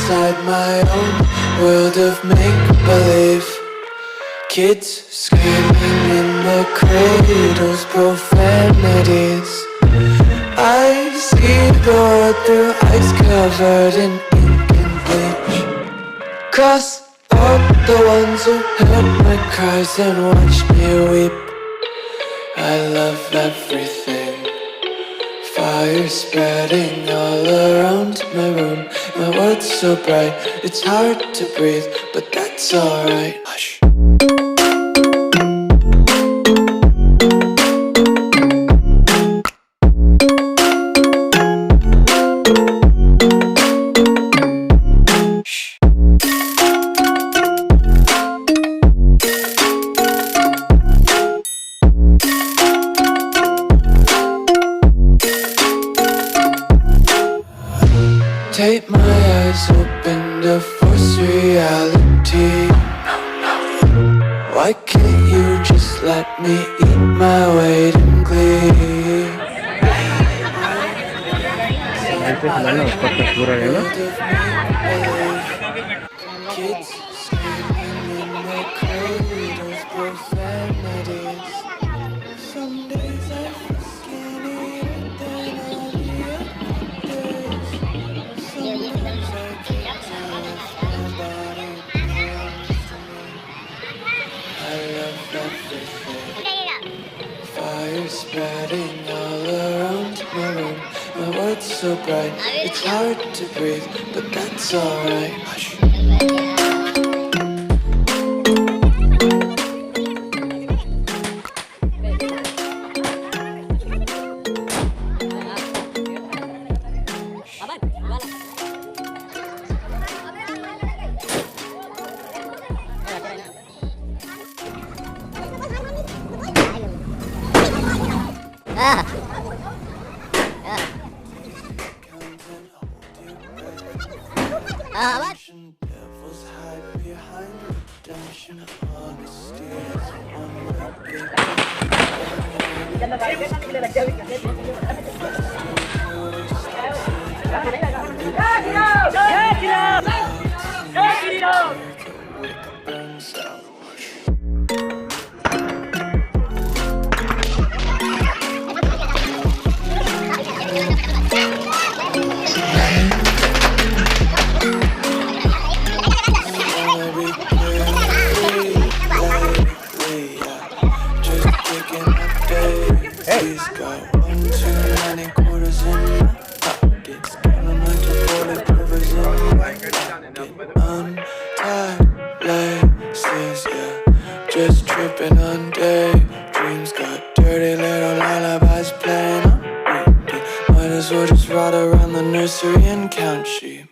inside my own world of make-believe. Kids screaming in the cradles, profanities. I see the world through ice covered in ink and bleach. Cross out the ones who heard my cries and watched me weep. I love everything. Fire spreading all around my room. My world's so bright, it's hard to breathe, but that's alright. Hush. Take my eyes open to force reality. Why can't you just let me eat my weight in glee? Kids screaming in their cradles, profanities. Some days I feel skinnier than other days. Sometimes I can't tell if my body belongs to me. I love everything. Fire spreading all around my room. My world's so bright, it's hard to breathe, but that's alright. Hush. Devils hide behind redemption. Honesty is one burns out. He's got 1 too many quarters in my pockets. Counting like the 40 quivers in my pocket. Untied laces, yeah. Just tripping on daydreams. Got dirty little lullabies playing on repeat. Might as well just ride around the nursery and count sheep.